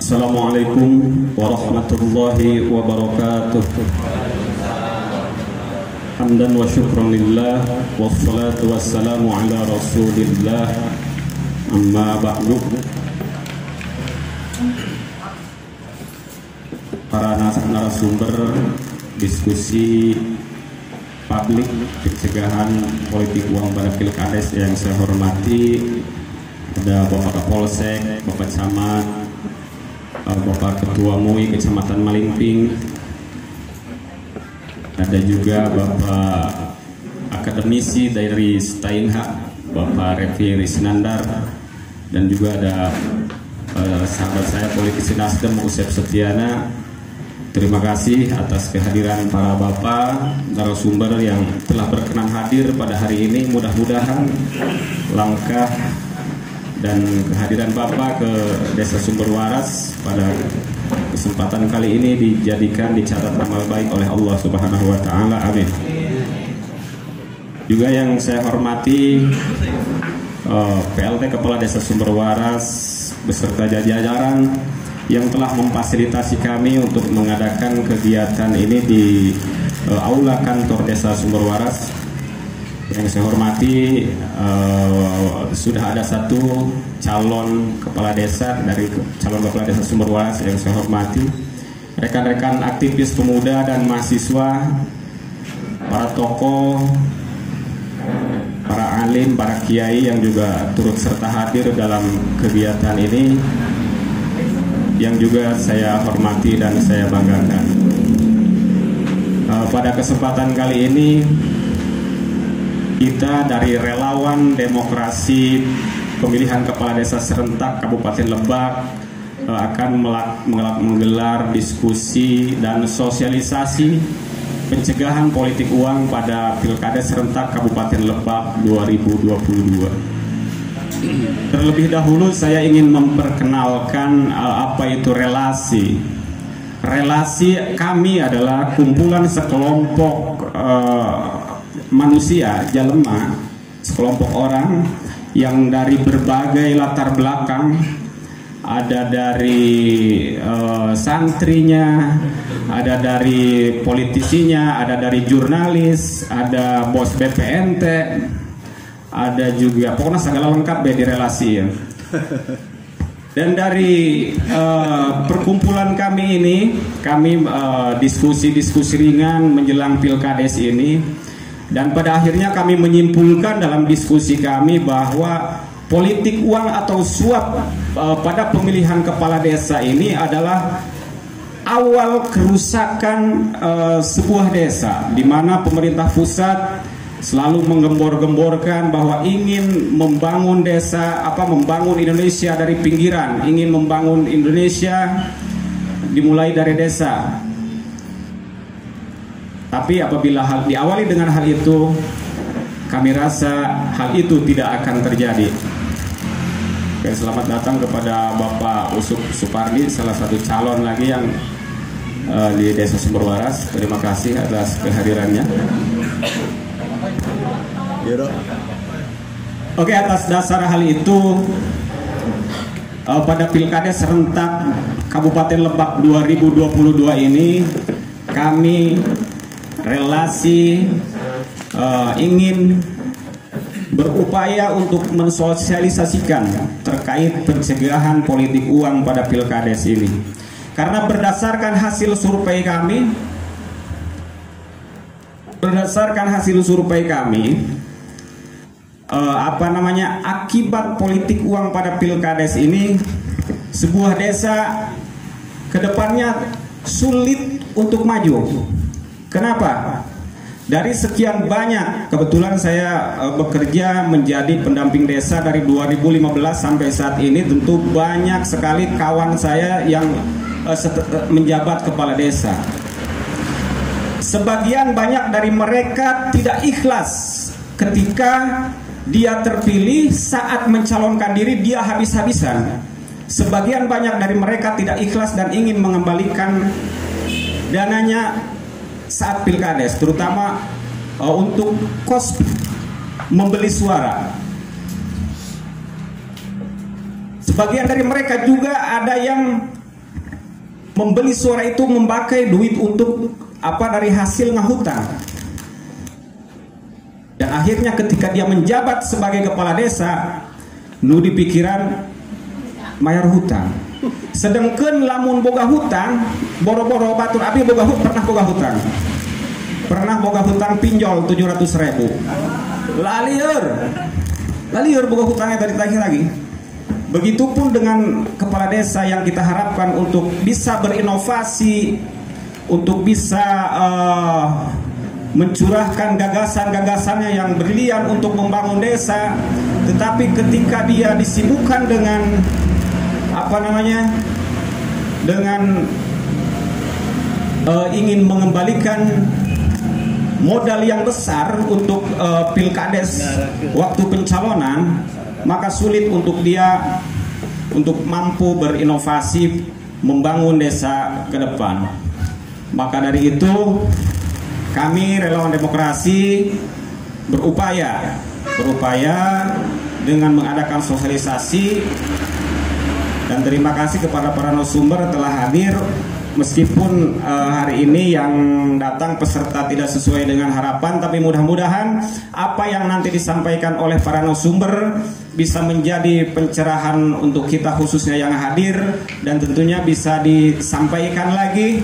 Assalamualaikum warahmatullahi wabarakatuh. Hamdan wa syukran lillah, wassalatu wassalamu ala rasulillah, amma ba'du. Para narasumber diskusi publik pencegahan politik uang pada Pilkades yang saya hormati, ada Bapak Kapolsek, Bapak Camat, Bapak Ketua MUI Kecamatan Malingping, ada juga Bapak akademisi dari Stainha, Bapak Revi Risnandar, dan juga ada sahabat saya politisi Nasdem Usep Setiana. Terima kasih atas kehadiran para bapak narasumber yang telah berkenan hadir pada hari ini. Mudah-mudahan langkah dan kehadiran Bapak ke Desa Sumber Waras pada kesempatan kali ini dicatat amal baik oleh Allah Subhanahu wa taala. Amin. Juga yang saya hormati PLT Kepala Desa Sumber Waras beserta jajaran yang telah memfasilitasi kami untuk mengadakan kegiatan ini di aula kantor Desa Sumber Waras. Yang saya hormati, sudah ada satu calon kepala desa dari calon kepala desa Sumber Waras yang saya hormati, rekan-rekan aktivis pemuda dan mahasiswa, para tokoh, para alim, para kiai yang juga turut serta hadir dalam kegiatan ini, yang juga saya hormati dan saya banggakan. Pada kesempatan kali ini kita dari Relawan Demokrasi Pemilihan Kepala Desa Serentak Kabupaten Lebak akan menggelar diskusi dan sosialisasi pencegahan politik uang pada Pilkades Serentak Kabupaten Lebak 2022. Terlebih dahulu saya ingin memperkenalkan apa itu relasi. Relasi kami adalah kumpulan sekelompok manusia, jalema, sekelompok orang yang dari berbagai latar belakang, ada dari santrinya, ada dari politisinya, ada dari jurnalis, ada bos BPNT, ada juga pokoknya segala lengkap di relasi ya. Dan dari perkumpulan kami ini, kami diskusi-diskusi ringan menjelang Pilkades ini. Dan pada akhirnya kami menyimpulkan dalam diskusi kami bahwa politik uang atau suap pada pemilihan kepala desa ini adalah awal kerusakan sebuah desa, di mana pemerintah pusat selalu menggembor-gemborkan bahwa ingin membangun desa, membangun Indonesia dari pinggiran, ingin membangun Indonesia dimulai dari desa. Tapi apabila hal diawali dengan hal itu, kami rasa hal itu tidak akan terjadi. Oke, selamat datang kepada Bapak Usup Supardi, salah satu calon lagi yang di Desa Sumber Waras. Terima kasih atas kehadirannya. Oke, atas dasar hal itu, pada Pilkades Serentak Kabupaten Lebak 2022 ini, kami relasi ingin berupaya untuk mensosialisasikan terkait pencegahan politik uang pada Pilkades ini. Karena berdasarkan hasil survei kami, akibat politik uang pada Pilkades ini, sebuah desa kedepannya sulit untuk maju. Kenapa? Dari sekian banyak, kebetulan saya bekerja menjadi pendamping desa dari 2015 sampai saat ini. Tentu banyak sekali kawan saya yang menjabat kepala desa. Sebagian banyak dari mereka tidak ikhlas ketika dia terpilih, saat mencalonkan diri dia habis-habisan. Sebagian banyak dari mereka tidak ikhlas dan ingin mengembalikan dananya saat Pilkades, terutama untuk kos membeli suara. Sebagian dari mereka juga ada yang membeli suara itu memakai duit untuk apa dari hasil ngahutang. Dan akhirnya ketika dia menjabat sebagai kepala desa, nu di pikiran mayar hutang. Sedangkan lamun boga hutang, boro-boro batur abi pernah boga hutang. Pernah boga hutang pinjol 700.000. Lalieur boga hutangnya tadi tagih lagi. Begitupun dengan kepala desa yang kita harapkan untuk bisa berinovasi, untuk bisa mencurahkan gagasan-gagasannya yang brilian untuk membangun desa, tetapi ketika dia disibukkan dengan dengan ingin mengembalikan modal yang besar untuk pilkades waktu pencalonan, maka sulit untuk dia untuk mampu berinovasi membangun desa ke depan. Maka dari itu kami relawan demokrasi berupaya dengan mengadakan sosialisasi, dan terima kasih kepada para narasumber telah hadir meskipun hari ini yang datang peserta tidak sesuai dengan harapan, tapi mudah-mudahan apa yang nanti disampaikan oleh para narasumber bisa menjadi pencerahan untuk kita khususnya yang hadir, dan tentunya bisa disampaikan lagi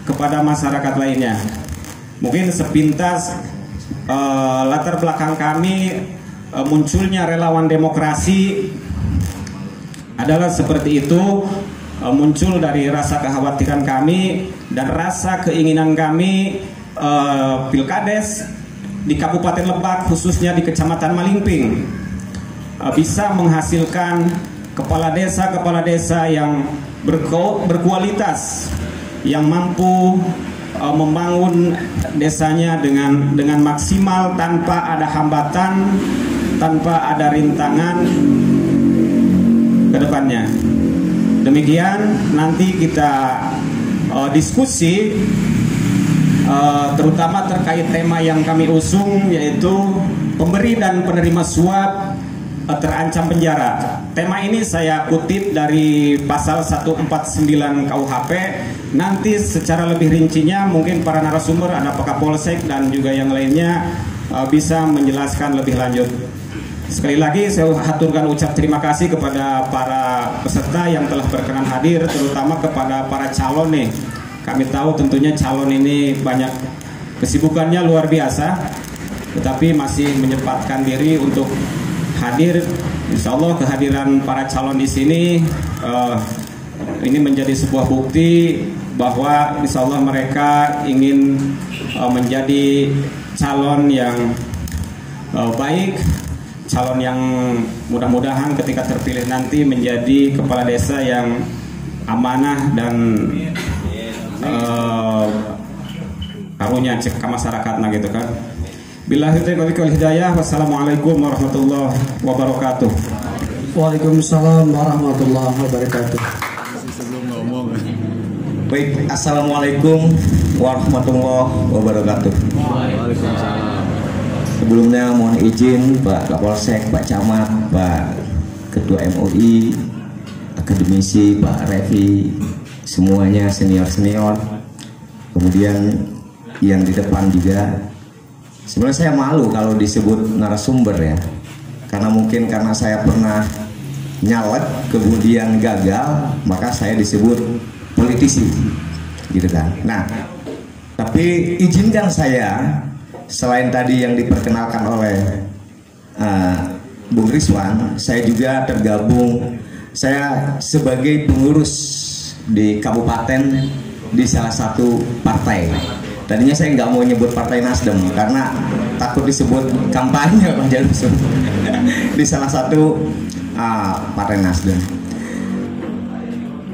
kepada masyarakat lainnya. Mungkin sepintas latar belakang kami munculnya relawan demokrasi adalah seperti itu, muncul dari rasa kekhawatiran kami dan rasa keinginan kami pilkades di Kabupaten Lebak, khususnya di Kecamatan Malingping, bisa menghasilkan kepala desa yang berkualitas, yang mampu membangun desanya dengan maksimal tanpa ada hambatan, tanpa ada rintangan ke depannya. Demikian nanti kita diskusi terutama terkait tema yang kami usung, yaitu pemberi dan penerima suap terancam penjara. Tema ini saya kutip dari pasal 149 KUHP. Nanti secara lebih rincinya mungkin para narasumber, ada Pak Kapolsek dan juga yang lainnya bisa menjelaskan lebih lanjut. Sekali lagi saya haturkan ucap terima kasih kepada para peserta yang telah berkenan hadir, terutama kepada para calon nih. Kami tahu tentunya calon ini banyak kesibukannya luar biasa, tetapi masih menyempatkan diri untuk hadir. Insya Allah kehadiran para calon di sini ini menjadi sebuah bukti bahwa insya Allah mereka ingin menjadi calon yang baik, calon yang mudah-mudahan ketika terpilih nanti menjadi kepala desa yang amanah dan karunya cek ke masyarakat, nah gitu kan. Billahi taufiq wal hidayah. Wassalamualaikum warahmatullahi wabarakatuh. Waalaikumsalam warahmatullahi wabarakatuh. Baik, assalamualaikum warahmatullahi wabarakatuh. Waalaikumsalam. Sebelumnya mohon izin Pak Kapolsek, Pak Camat, Pak Ketua MUI, akademisi, Pak Revi, semuanya senior-senior, kemudian yang di depan juga. Sebenarnya saya malu kalau disebut narasumber ya, karena mungkin karena saya pernah nyalek kemudian gagal, maka saya disebut politisi, gitu kan. Nah, tapi izinkan saya, selain tadi yang diperkenalkan oleh Bung Rizwan, saya juga tergabung, saya sebagai pengurus di kabupaten di salah satu partai. Tadinya saya nggak mau nyebut Partai Nasdem karena takut disebut kampanye Pak Jalus di salah satu Partai Nasdem.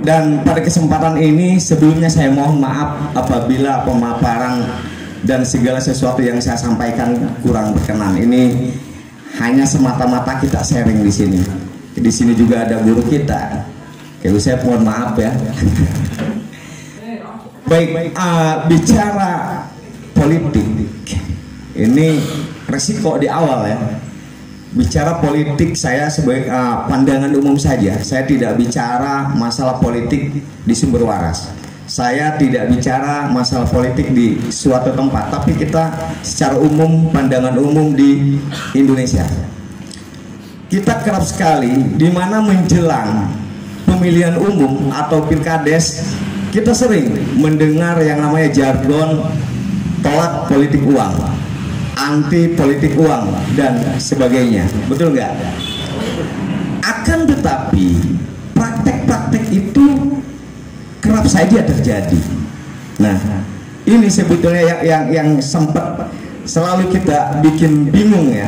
Dan pada kesempatan ini sebelumnya saya mohon maaf apabila pemaparan dan segala sesuatu yang saya sampaikan kurang berkenan. Ini hanya semata-mata kita sharing di sini. Di sini juga ada guru kita. Oke, saya mohon maaf ya. Baik, bicara politik ini resiko di awal ya. bicara politik saya sebagai pandangan umum saja. Saya tidak bicara masalah politik di Sumber Waras. Saya tidak bicara masalah politik di suatu tempat, tapi kita secara umum, pandangan umum di Indonesia. Kita kerap sekali di mana menjelang pemilihan umum atau pilkades, kita sering mendengar yang namanya jargon tolak politik uang, anti politik uang, dan sebagainya. Betul nggak? Akan tetapi praktek-praktek itu kerap saja terjadi. Nah, ini sebetulnya yang sempat selalu kita bikin bingung ya.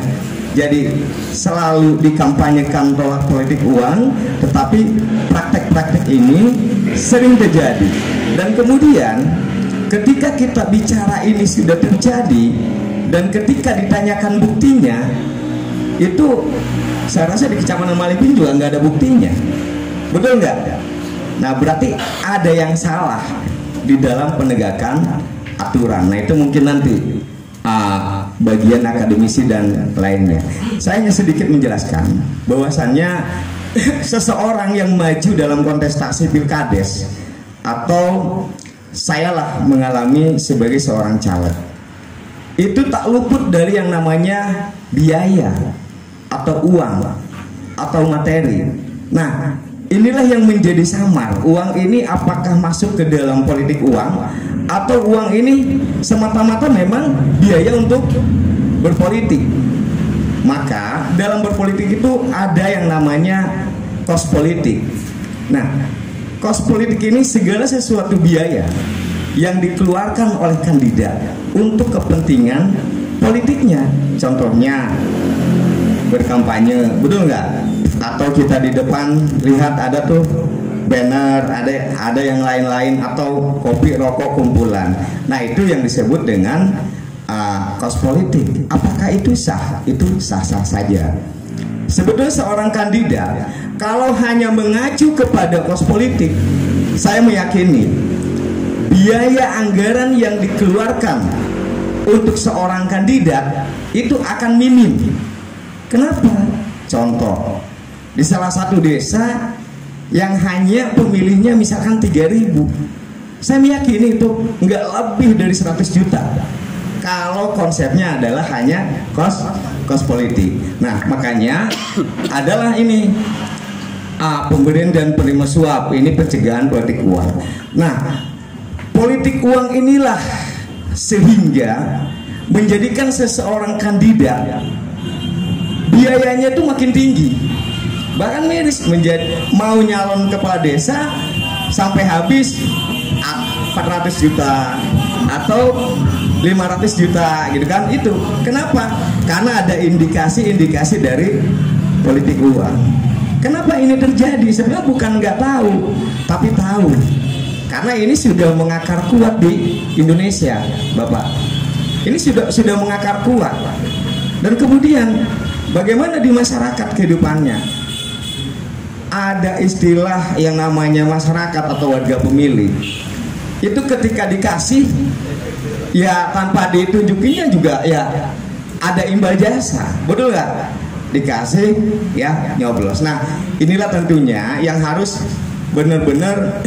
Jadi selalu dikampanyekan tolak politik uang, tetapi praktek-praktek ini sering terjadi. Dan kemudian ketika kita bicara ini sudah terjadi, dan ketika ditanyakan buktinya, itu saya rasa di Kecamatan Maliping juga nggak ada buktinya. Betul nggak? Nah, berarti ada yang salah di dalam penegakan aturan. Nah, itu mungkin nanti bagian akademisi dan lainnya. Saya hanya sedikit menjelaskan bahwasannya seseorang yang maju dalam kontestasi pilkades, atau sayalah mengalami sebagai seorang caleg, itu tak luput dari yang namanya biaya atau uang atau materi. Nah, inilah yang menjadi samar. Uang ini apakah masuk ke dalam politik uang, atau uang ini semata-mata memang biaya untuk berpolitik. Maka dalam berpolitik itu ada yang namanya kos politik. Nah, kos politik ini segala sesuatu biaya yang dikeluarkan oleh kandidat untuk kepentingan politiknya. Contohnya berkampanye, betul nggak? Atau kita di depan lihat ada tuh banner, ada yang lain-lain, atau kopi rokok kumpulan. Nah, itu yang disebut dengan kos politik. Apakah itu sah? Itu sah-sah saja. Sebetulnya seorang kandidat kalau hanya mengacu kepada kos politik, saya meyakini biaya anggaran yang dikeluarkan untuk seorang kandidat itu akan minim. Kenapa? Contoh, di salah satu desa yang hanya pemilihnya misalkan 3.000, saya meyakini itu nggak lebih dari 100 juta kalau konsepnya adalah hanya kos politik. Nah, makanya adalah ini pemberian dan penerima suap, ini pencegahan politik uang. Nah, politik uang inilah sehingga menjadikan seseorang kandidat biayanya itu makin tinggi, bahkan miris. Menjadi mau nyalon kepala desa sampai habis 400 juta atau 500 juta gitu kan. Itu kenapa? Karena ada indikasi-indikasi dari politik uang. Kenapa ini terjadi? Sebenarnya bukan nggak tahu, tapi tahu. Karena ini sudah mengakar kuat di Indonesia, Bapak. Ini sudah mengakar kuat. Dan kemudian bagaimana di masyarakat kehidupannya? Ada istilah yang namanya masyarakat atau warga pemilih. Itu ketika dikasih, ya tanpa ditunjukinya juga ya ada imbal jasa. Betul nggak? Dikasih ya nyoblos. Nah, inilah tentunya yang harus benar-benar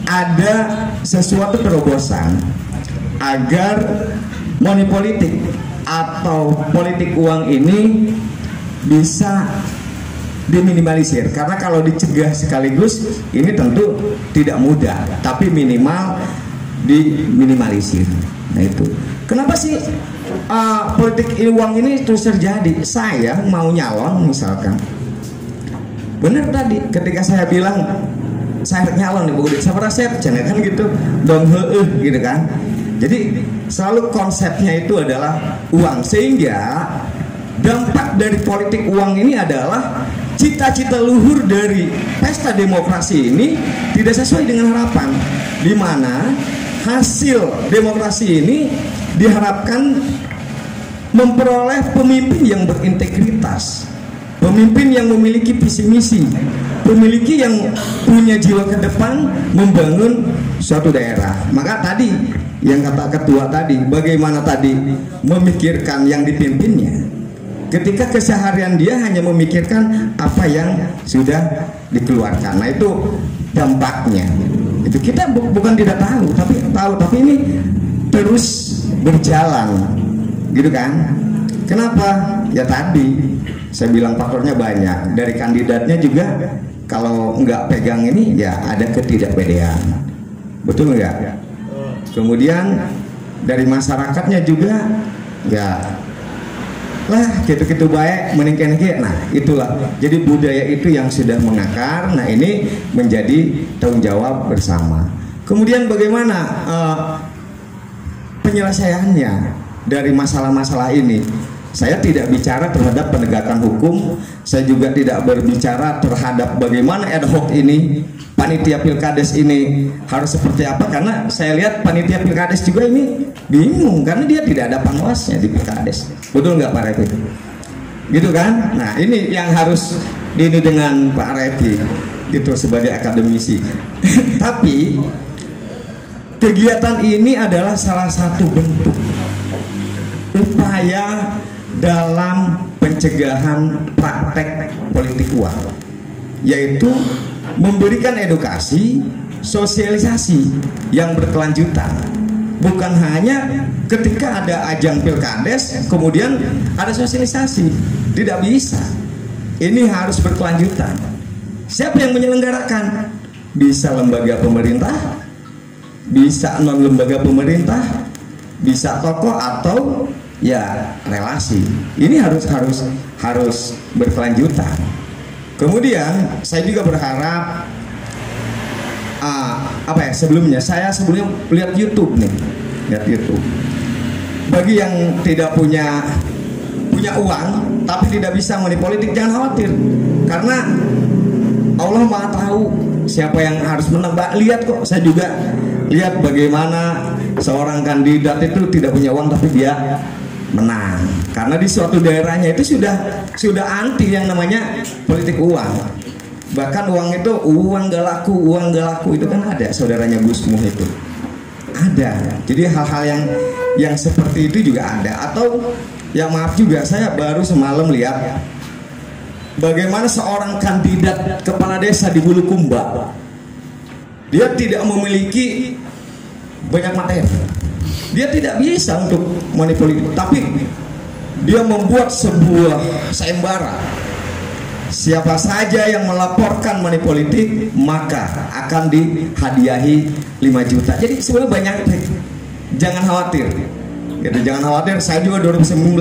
ada sesuatu terobosan agar money politik atau politik uang ini bisa diminimalisir. Karena kalau dicegah sekaligus ini tentu tidak mudah, tapi minimal diminimalisir. Nah, itu kenapa sih politik uang ini terus terjadi? Saya mau nyalon misalkan, benar tadi ketika saya bilang saya nyalon nih Bu Gede, saya merasa jangan kan gitu dong, gitu kan. Jadi selalu konsepnya itu adalah uang, sehingga dampak dari politik uang ini adalah cita-cita luhur dari pesta demokrasi ini tidak sesuai dengan harapan, di mana hasil demokrasi ini diharapkan memperoleh pemimpin yang berintegritas, pemimpin yang memiliki visi misi, memiliki yang punya jiwa ke depan membangun suatu daerah. Maka tadi yang kata ketua tadi, bagaimana tadi memikirkan yang dipimpinnya, ketika keseharian dia hanya memikirkan apa yang sudah dikeluarkan. Nah itu dampaknya. Itu kita bukan tidak tahu, tapi ini terus berjalan, gitu kan? Kenapa? Ya tadi saya bilang faktornya banyak. Dari kandidatnya juga kalau nggak pegang ini ya ada ketidakpedean, betul nggak? Kemudian dari masyarakatnya juga ya lah gitu-gitu baik meningkat. Nah itulah, jadi budaya itu yang sudah mengakar. Nah ini menjadi tanggung jawab bersama. Kemudian bagaimana penyelesaiannya dari masalah-masalah ini? Saya tidak bicara terhadap penegakan hukum, saya juga tidak berbicara terhadap bagaimana ad hoc ini, panitia pilkades ini harus seperti apa, karena saya lihat panitia pilkades juga ini bingung karena dia tidak ada panwasnya di pilkades. Betul nggak Pak Revi? Gitu kan? Nah ini yang harus ini dengan Pak Revi gitu sebagai akademisi. Tapi kegiatan ini adalah salah satu bentuk upaya dalam pencegahan praktek politik uang, yaitu memberikan edukasi, sosialisasi yang berkelanjutan. Bukan hanya ketika ada ajang pilkades kemudian ada sosialisasi, tidak bisa. Ini harus berkelanjutan. Siapa yang menyelenggarakan? Bisa lembaga pemerintah, bisa non lembaga pemerintah, bisa tokoh atau ya relasi. Ini harus berkelanjutan. Kemudian saya juga berharap sebelumnya lihat YouTube nih, lihat YouTube. Bagi yang tidak punya uang tapi tidak bisa money politik, jangan khawatir, karena Allah Maha tahu siapa yang harus menang. Lihat kok, saya juga lihat bagaimana seorang kandidat itu tidak punya uang tapi dia menang karena di suatu daerahnya itu sudah anti yang namanya politik uang. Bahkan uang gak laku itu kan ada, saudaranya Gus Muh itu ada. Jadi hal-hal yang seperti itu juga ada. Atau ya maaf juga, saya baru semalam lihat bagaimana seorang kandidat kepala desa di Bulukumba, dia tidak memiliki banyak materi, dia tidak bisa untuk money politik, tapi dia membuat sebuah sayembara. Siapa saja yang melaporkan money politik maka akan dihadiahi 5 juta. Jadi sebenarnya banyak trik. Jangan khawatir. Gitu, jangan khawatir. Saya juga 2019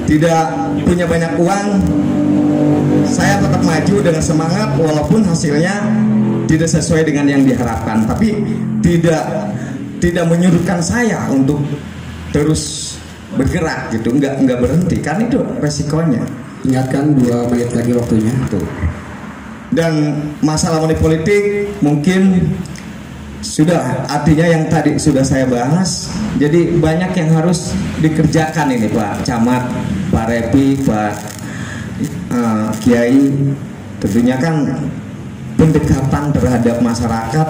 tidak punya banyak uang. Saya tetap maju dengan semangat walaupun hasilnya tidak sesuai dengan yang diharapkan, tapi tidak menyurutkan saya untuk terus bergerak gitu, nggak berhenti, karena itu resikonya. Ingatkan 2 menit lagi waktunya. Tuh. Dan masalah money politik mungkin sudah, artinya yang tadi sudah saya bahas. Jadi banyak yang harus dikerjakan ini Pak Camat, Pak Revi, Pak Kiai. Tentunya kan pendekatan terhadap masyarakat,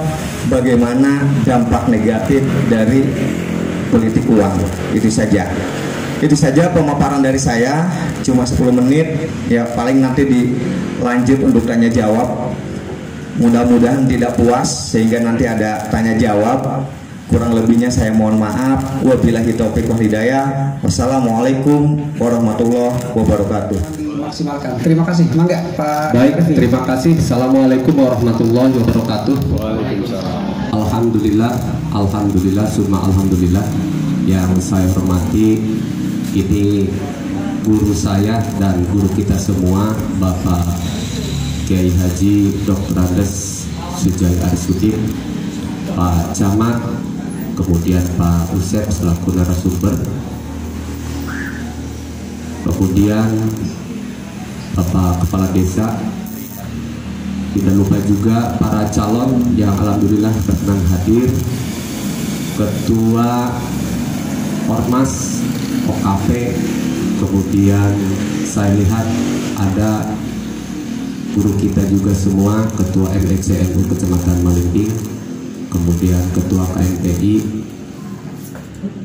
bagaimana dampak negatif dari politik uang. Itu saja pemaparan dari saya, cuma 10 menit ya, paling nanti dilanjut untuk tanya jawab. Mudah-mudahan tidak puas sehingga nanti ada tanya jawab. Kurang lebihnya saya mohon maaf. Wabillahi taufiq wal hidayah. Wassalamualaikum warahmatullahi wabarakatuh. Maksimalkan. Terima kasih. Mangga Pak. Baik, terima kasih. Assalamualaikum warahmatullahi wabarakatuh. Waalaikumsalam. Alhamdulillah, summa alhamdulillah. Yang saya hormati, ini guru saya dan guru kita semua, Bapak Kiai Haji Dr. Andes Sujai Arisudin, Pak Camat, kemudian Pak Usep selaku narasumber, kemudian Bapak Kepala Desa, tidak lupa juga para calon yang alhamdulillah berkenan hadir, Ketua Ormas, OKP, kemudian saya lihat ada guru kita juga semua, Ketua MXCNU Kecamatan Malinding, kemudian Ketua KMPI,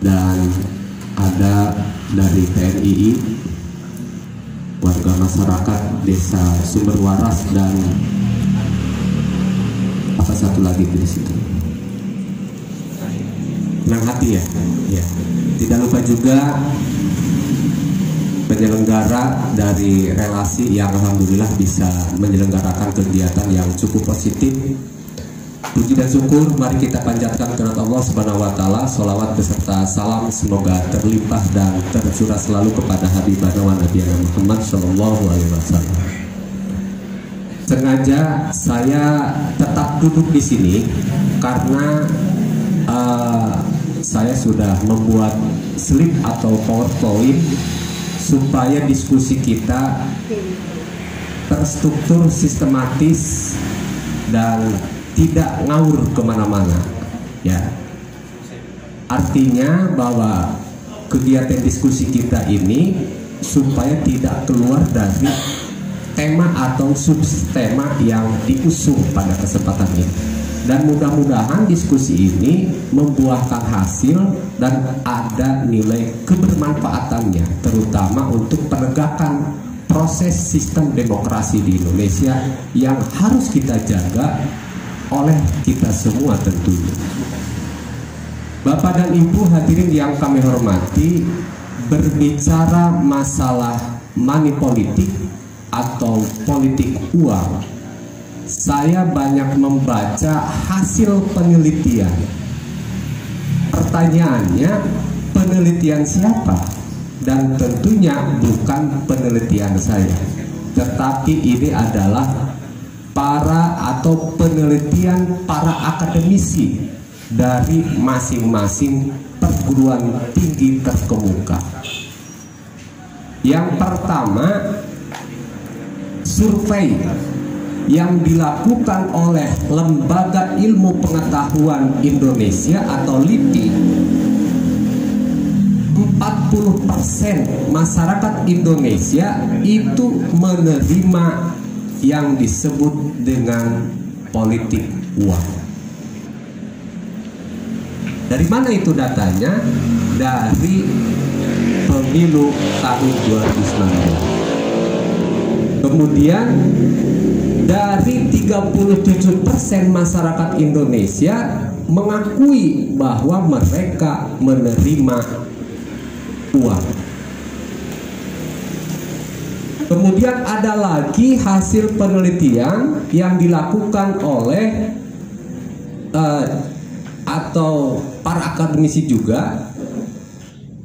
dan ada dari TNI, masyarakat desa Sumber Waras dan apa satu lagi di situ, Senang Hati ya. Ya. Tidak lupa juga penyelenggara dari relasi yang alhamdulillah bisa menyelenggarakan kegiatan yang cukup positif. Puji dan syukur mari kita panjatkan kepada Allah Subhanahu wa taala. Sholawat beserta salam semoga terlimpah dan tercurah selalu kepada Habibana wa Nabiyana Muhammad sallallahu alaihi wasallam. Sengaja saya tetap duduk di sini karena saya sudah membuat slide atau PowerPoint supaya diskusi kita terstruktur, sistematis, dan tidak ngawur kemana-mana. Ya, artinya bahwa kegiatan diskusi kita ini supaya tidak keluar dari tema atau subtema yang diusung pada kesempatan ini. Dan mudah-mudahan diskusi ini membuahkan hasil dan ada nilai kebermanfaatannya, terutama untuk penegakan proses sistem demokrasi di Indonesia yang harus kita jaga oleh kita semua tentunya. Bapak dan Ibu hadirin yang kami hormati, berbicara masalah money politik atau politik uang, saya banyak membaca hasil penelitian. Pertanyaannya, penelitian siapa? Dan tentunya bukan penelitian saya, tetapi ini adalah penelitian para akademisi dari masing-masing perguruan tinggi terkemuka. Yang pertama, survei yang dilakukan oleh Lembaga Ilmu Pengetahuan Indonesia atau LIPI. 40% masyarakat Indonesia itu menerima yang disebut dengan politik uang. Dari mana itu datanya? Dari pemilu tahun 2019. Kemudian dari 37% masyarakat Indonesia mengakui bahwa mereka menerima uang. Kemudian ada lagi hasil penelitian yang dilakukan oleh atau para akademisi juga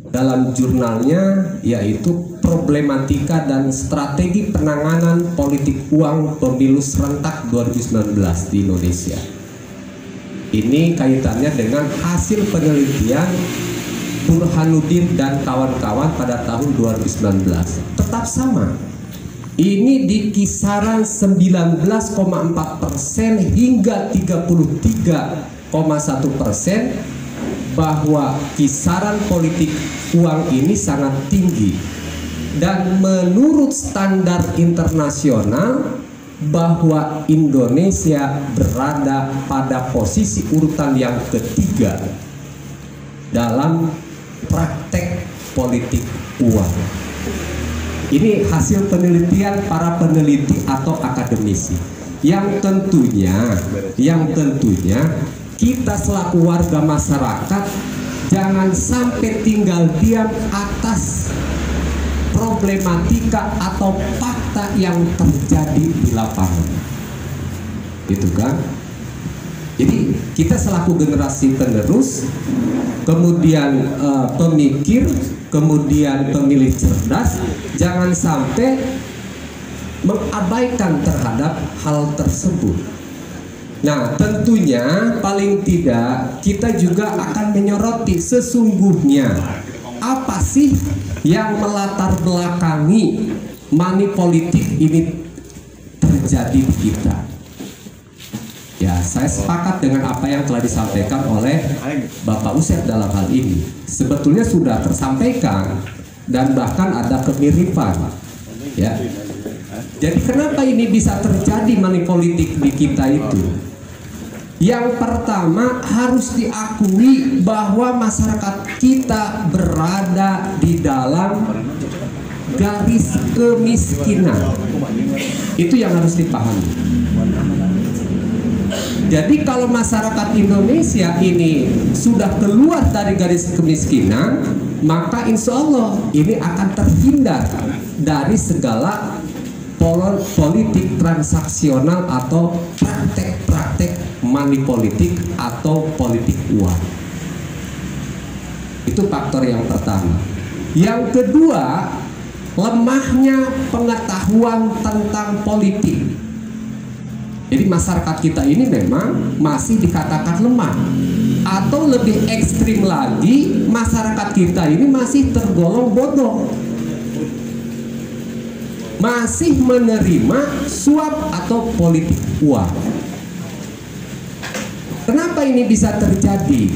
dalam jurnalnya, yaitu Problematika dan Strategi Penanganan Politik Uang Pemilu Serentak 2019 di Indonesia. Ini kaitannya dengan hasil penelitian Burhanuddin dan kawan-kawan pada tahun 2019. Tetap sama. Ini di kisaran 19,4% hingga 33,1%, bahwa kisaran politik uang ini sangat tinggi. Dan menurut standar internasional, bahwa Indonesia berada pada posisi urutan yang ketiga dalam praktek politik uang. Ini hasil penelitian para peneliti atau akademisi yang tentunya kita selaku warga masyarakat jangan sampai tinggal diam atas problematika atau fakta yang terjadi di lapangan, gitu kan? Jadi kita selaku generasi penerus, kemudian pemikir, kemudian pemilih cerdas, jangan sampai mengabaikan terhadap hal tersebut. Nah, tentunya paling tidak kita juga akan menyoroti sesungguhnya apa sih yang melatar belakangi money politik ini terjadi di kita. Ya, saya sepakat dengan apa yang telah disampaikan oleh Bapak Usep dalam hal ini. Sebetulnya sudah tersampaikan dan bahkan ada kemiripan. Ya. Jadi kenapa ini bisa terjadi money politik di kita itu? Yang pertama, harus diakui bahwa masyarakat kita berada di dalam garis kemiskinan. Itu yang harus dipahami. Jadi kalau masyarakat Indonesia ini sudah keluar dari garis kemiskinan, maka insya Allah ini akan terhindar dari segala politik transaksional atau praktek-praktek money politik atau politik uang. Itu faktor yang pertama. Yang kedua, lemahnya pengetahuan tentang politik. Jadi masyarakat kita ini memang masih dikatakan lemah. Atau lebih ekstrim lagi, masyarakat kita ini masih tergolong bodoh. Masih menerima suap atau politik uang. Kenapa ini bisa terjadi?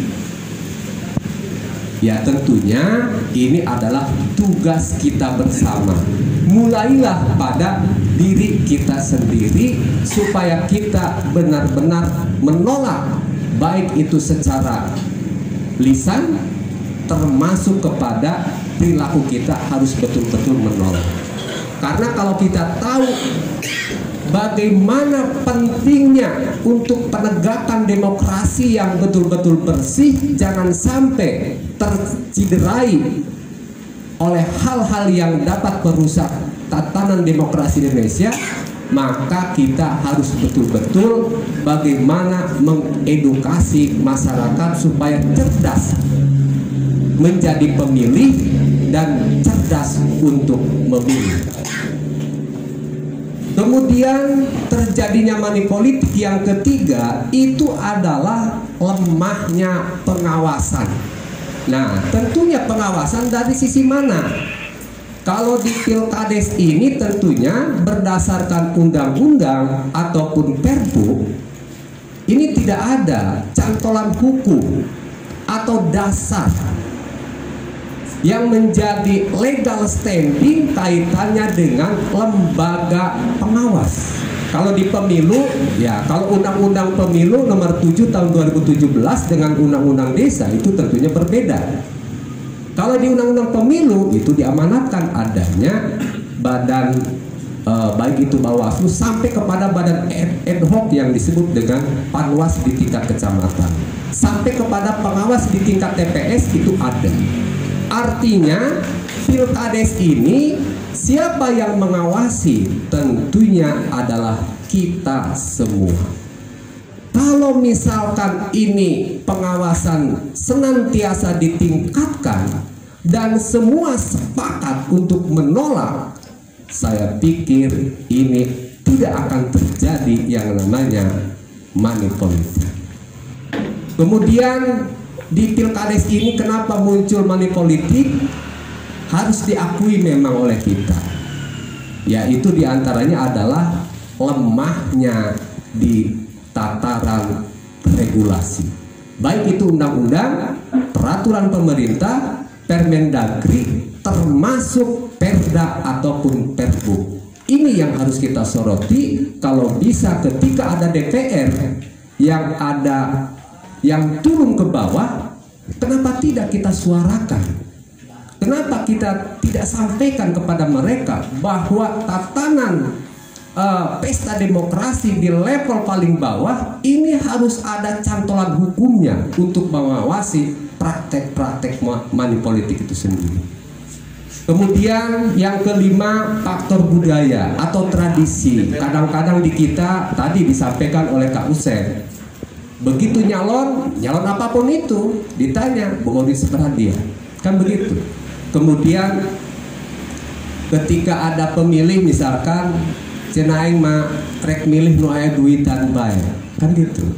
Ya tentunya ini adalah tugas kita bersama. Mulailah pada diri kita sendiri supaya kita benar-benar menolak, baik itu secara lisan termasuk kepada perilaku kita harus betul-betul menolak. Karena kalau kita tahu bagaimana pentingnya untuk penegakan demokrasi yang betul-betul bersih, jangan sampai terciderai oleh hal-hal yang dapat merusak tatanan demokrasi Indonesia, maka kita harus betul-betul bagaimana mengedukasi masyarakat supaya cerdas menjadi pemilih dan cerdas untuk memilih. Kemudian terjadinya money politik yang ketiga itu adalah lemahnya pengawasan. Nah, tentunya pengawasan dari sisi mana? Kalau di Pilkades ini tentunya berdasarkan undang-undang ataupun perpu, ini tidak ada cantolan hukum atau dasar yang menjadi legal standing kaitannya dengan lembaga pengawas. Kalau di pemilu, ya kalau Undang-Undang Pemilu nomor 7 tahun 2017 dengan Undang-Undang Desa itu tentunya berbeda. Kalau di Undang-Undang Pemilu itu diamanatkan adanya badan baik itu Bawaslu sampai kepada badan ad hoc yang disebut dengan Panwas di tingkat kecamatan, sampai kepada pengawas di tingkat TPS itu ada. Artinya Pilkades ini siapa yang mengawasi? Tentunya adalah kita semua. Kalau misalkan ini pengawasan senantiasa ditingkatkan dan semua sepakat untuk menolak, saya pikir ini tidak akan terjadi yang namanya money politik. Kemudian di Pilkades ini kenapa muncul money politik? Harus diakui memang oleh kita, yaitu diantaranya adalah lemahnya di tataran regulasi, baik itu undang-undang, peraturan pemerintah, Permendagri, termasuk Perda ataupun Perbu. Ini yang harus kita soroti. Kalau bisa ketika ada DPR yang turun ke bawah, kenapa tidak kita suarakan? Kenapa kita tidak sampaikan kepada mereka bahwa tatanan pesta demokrasi di level paling bawah ini harus ada cantolan hukumnya untuk mengawasi praktek-praktek money politik itu sendiri. Kemudian yang kelima, faktor budaya atau tradisi. Kadang-kadang di kita tadi disampaikan oleh Kak Usep, begitu nyalon apapun itu ditanya Bogori seberapa dia, kan begitu. Kemudian ketika ada pemilih misalkan cenaing mah rek milih nu aya duitan bae, kan gitu.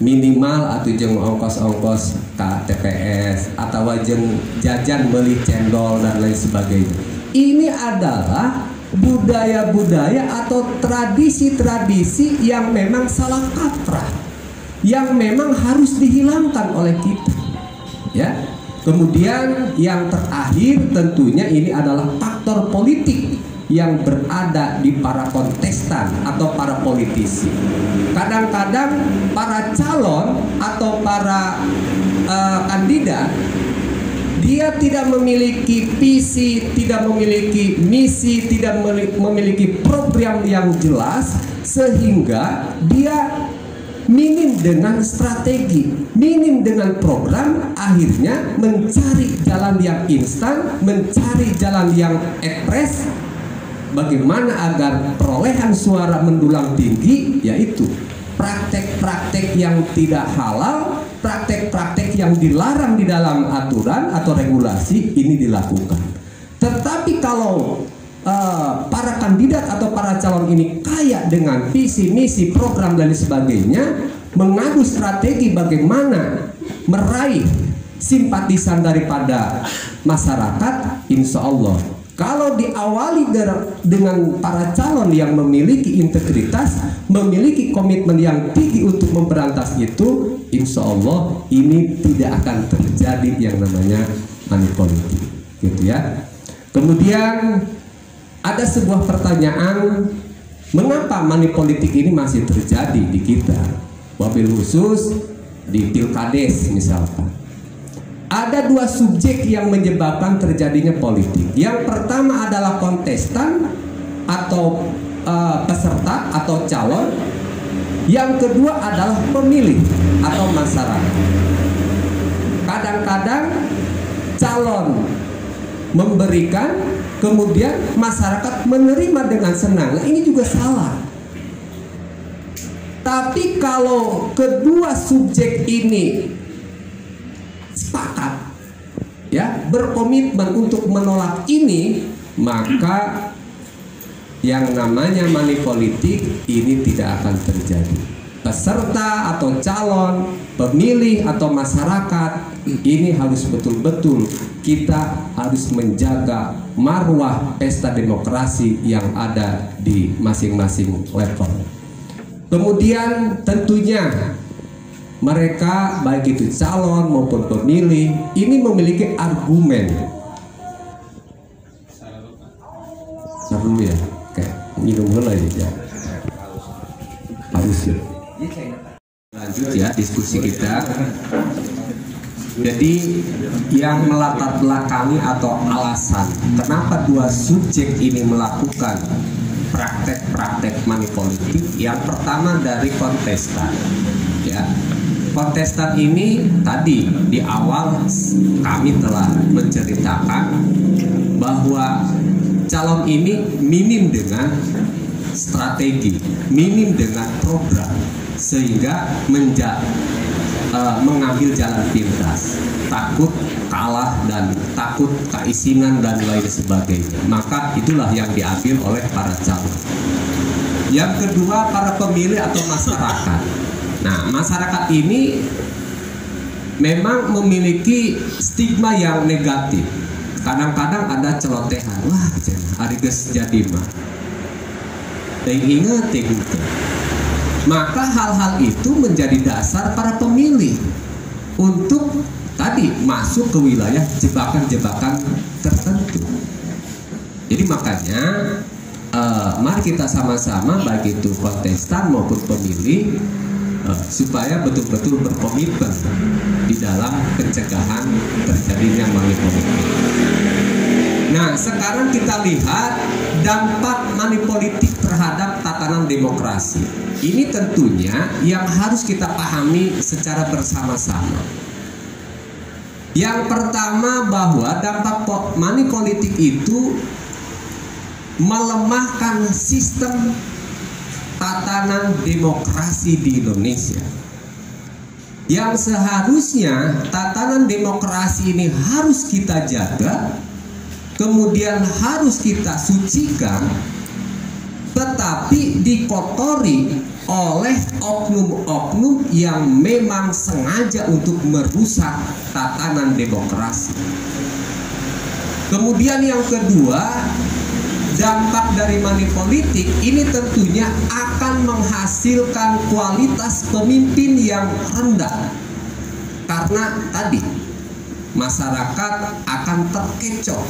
Minimal atau jeung ongkos-ongkos ke TPS atau jeung jajan beli cendol dan lain sebagainya. Ini adalah budaya-budaya atau tradisi-tradisi yang memang salah kaprah, yang memang harus dihilangkan oleh kita, ya. Kemudian yang terakhir tentunya ini adalah faktor politik yang berada di para kontestan atau para politisi. Kadang-kadang para calon atau para kandidat dia tidak memiliki visi, tidak memiliki misi, tidak memiliki program yang jelas, sehingga dia minim dengan strategi, minim dengan program, akhirnya mencari jalan yang instan, mencari jalan yang ekspres. Bagaimana agar perolehan suara mendulang tinggi, yaitu praktek-praktek yang tidak halal, praktek-praktek yang dilarang di dalam aturan atau regulasi ini dilakukan. Tetapi kalau para kandidat atau para calon ini kaya dengan visi, misi, program dan sebagainya, mengadu strategi bagaimana meraih simpatisan daripada masyarakat, insya Allah kalau diawali dengan para calon yang memiliki integritas, memiliki komitmen yang tinggi untuk memberantas itu, insya Allah ini tidak akan terjadi yang namanya money politik, gitu ya. Kemudian ada sebuah pertanyaan, mengapa money politik ini masih terjadi di kita? Wabil khusus di Pilkades misalkan. Ada dua subjek yang menyebabkan terjadinya politik. Yang pertama adalah kontestan atau peserta atau calon. Yang kedua adalah pemilih atau masyarakat. Kadang-kadang calon memberikan, kemudian masyarakat menerima dengan senang. Nah, ini juga salah. Tapi kalau kedua subjek ini sepakat, ya, berkomitmen untuk menolak ini, maka yang namanya money politik ini tidak akan terjadi. Peserta atau calon, pemilih atau masyarakat, ini harus betul-betul kita harus menjaga marwah pesta demokrasi yang ada di masing-masing level. Kemudian tentunya mereka baik itu calon maupun pemilih ini memiliki argumen. Dulu ya, kayak minum dulu aja. Harus ya. Lanjut ya diskusi kita. Jadi yang melatar belakangi atau alasan kenapa dua subjek ini melakukan praktek-praktek money politik, yang pertama dari kontestan, ya. Kontestan ini tadi di awal kami telah menceritakan bahwa calon ini minim dengan strategi, minim dengan program, sehingga mengambil jalan pintas, takut kalah dan takut keisingan dan lain sebagainya. Maka itulah yang diambil oleh para calon. Yang kedua, para pemilih atau masyarakat. Nah, masyarakat ini memang memiliki stigma yang negatif. Kadang-kadang ada celotehan, wah, hari geus jadi mah. Ingat gitu. Maka hal-hal itu menjadi dasar para pemilih untuk tadi masuk ke wilayah jebakan-jebakan tertentu. Jadi makanya mari kita sama-sama baik itu kontestan maupun pemilih supaya betul-betul berkomitmen di dalam pencegahan terjadinya money politik. Nah, sekarang kita lihat dampak money politik terhadap tatanan demokrasi. Ini tentunya yang harus kita pahami secara bersama-sama. Yang pertama, bahwa dampak money politik itu melemahkan sistem tatanan demokrasi di Indonesia, yang seharusnya tatanan demokrasi ini harus kita jaga, kemudian harus kita sucikan, tetapi dikotori oleh oknum-oknum yang memang sengaja untuk merusak tatanan demokrasi. Kemudian yang kedua, dampak dari money politik ini tentunya akan menghasilkan kualitas pemimpin yang rendah, karena tadi masyarakat akan terkecoh.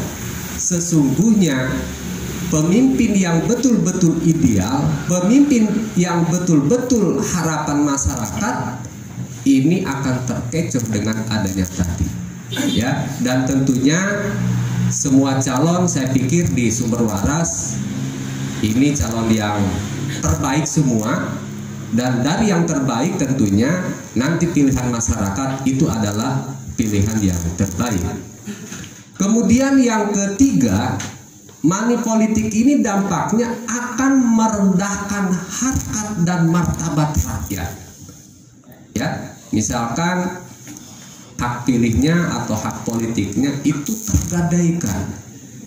Sesungguhnya pemimpin yang betul-betul ideal, pemimpin yang betul-betul harapan masyarakat ini akan terkecoh dengan adanya tadi. ya. Dan tentunya semua calon saya pikir di Sumber Waras ini calon yang terbaik semua, dan dari yang terbaik tentunya nanti pilihan masyarakat itu adalah pilihan yang terbaik. Kemudian yang ketiga, money politik ini dampaknya akan merendahkan harkat dan martabat rakyat. Ya, misalkan hak pilihnya atau hak politiknya itu tergadaikan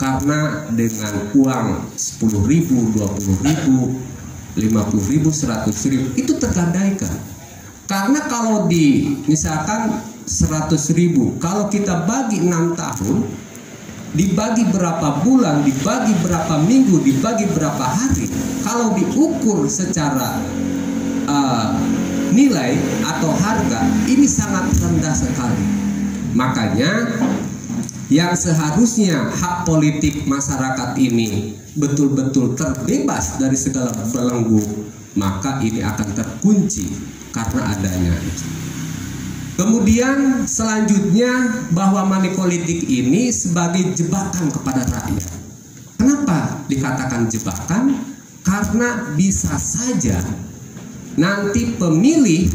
karena dengan uang 10.000, 20.000, 50.000, 100.000 itu tergadaikan. Karena kalau misalkan 100.000, kalau kita bagi 6 tahun, dibagi berapa bulan, dibagi berapa minggu, dibagi berapa hari, kalau diukur secara nilai atau harga, ini sangat rendah sekali. Makanya yang seharusnya hak politik masyarakat ini betul-betul terbebas dari segala belenggu, maka ini akan terkunci karena adanya. Kemudian selanjutnya bahwa money politik ini sebagai jebakan kepada rakyat. Kenapa dikatakan jebakan? Karena bisa saja nanti pemilih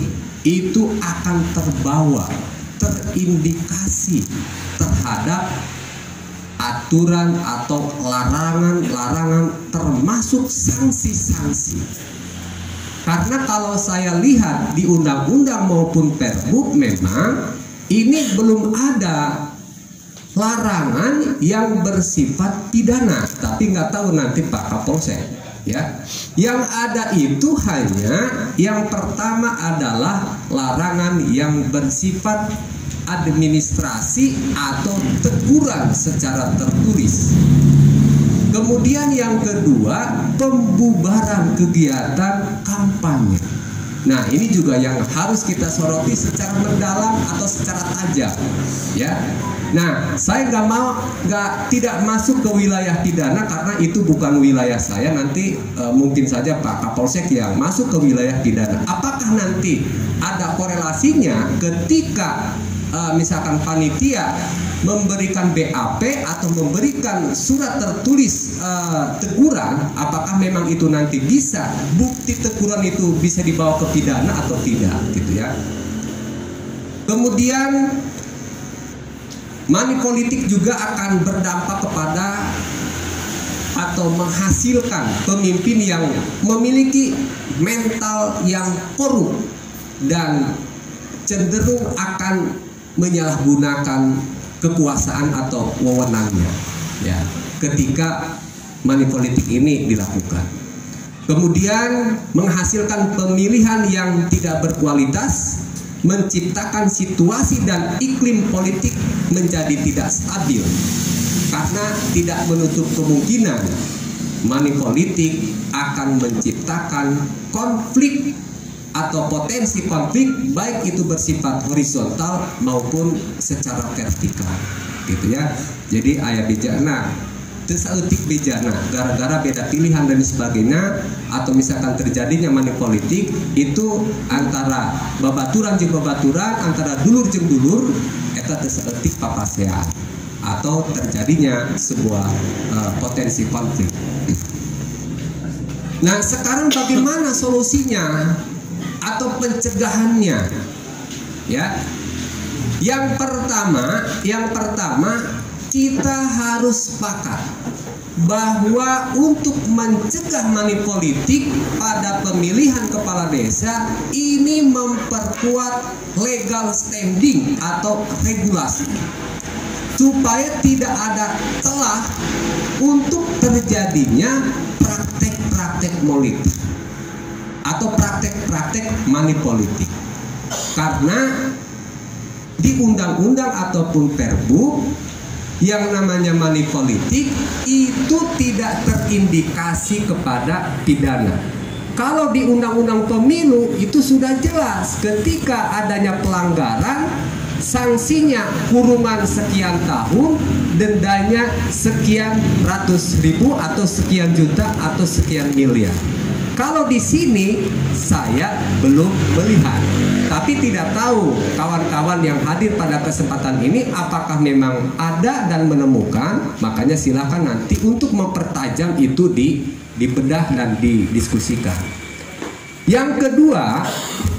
itu akan terbawa, terindikasi terhadap aturan atau larangan-larangan termasuk sanksi-sanksi. Karena kalau saya lihat di undang-undang maupun Perbup memang ini belum ada larangan yang bersifat pidana, tapi nggak tahu nanti Pak Kapolsek ya. Yang ada itu hanya yang pertama adalah larangan yang bersifat administrasi atau teguran secara tertulis. Kemudian yang kedua, pembubaran kegiatan kampanye. Nah, ini juga yang harus kita soroti secara mendalam atau secara tajam, ya. Nah, saya tidak masuk ke wilayah pidana karena itu bukan wilayah saya. Nanti mungkin saja Pak Kapolsek yang masuk ke wilayah pidana. Apakah nanti ada korelasinya ketika misalkan panitia memberikan BAP atau memberikan surat tertulis teguran, apakah memang itu nanti bisa bukti teguran itu bisa dibawa ke pidana atau tidak, gitu ya. Kemudian money politik juga akan berdampak kepada atau menghasilkan pemimpin yang memiliki mental yang korup dan cenderung akan menyalahgunakan kekuasaan atau wewenangnya, ya, ketika money politik ini dilakukan. Kemudian menghasilkan pemilihan yang tidak berkualitas, menciptakan situasi dan iklim politik menjadi tidak stabil, karena tidak menutup kemungkinan money politik akan menciptakan konflik atau potensi konflik, baik itu bersifat horizontal maupun secara vertikal, gitu ya. Jadi ayah bejana tersaeutik bejana gara-gara beda pilihan dan sebagainya, atau misalkan terjadinya money politik itu antara babaturan jeung babaturan, antara dulur jeung dulur, eta tersaeutik papasean atau terjadinya sebuah potensi konflik. Nah, sekarang bagaimana solusinya atau pencegahannya, ya? Yang pertama kita harus sepakat bahwa untuk mencegah money politik pada pemilihan kepala desa ini memperkuat legal standing atau regulasi, supaya tidak ada celah untuk terjadinya praktek-praktek politik atau praktek-praktek money politik. Karena di undang-undang ataupun Perbup yang namanya money politik itu tidak terindikasi kepada pidana. Kalau di undang-undang pemilu itu sudah jelas, ketika adanya pelanggaran sanksinya kurungan sekian tahun, dendanya sekian ratus ribu atau sekian juta atau sekian miliar. Kalau di sini saya belum melihat, tapi tidak tahu kawan-kawan yang hadir pada kesempatan ini apakah memang ada dan menemukan. Makanya silakan nanti untuk mempertajam itu dibedah dan didiskusikan. Yang kedua,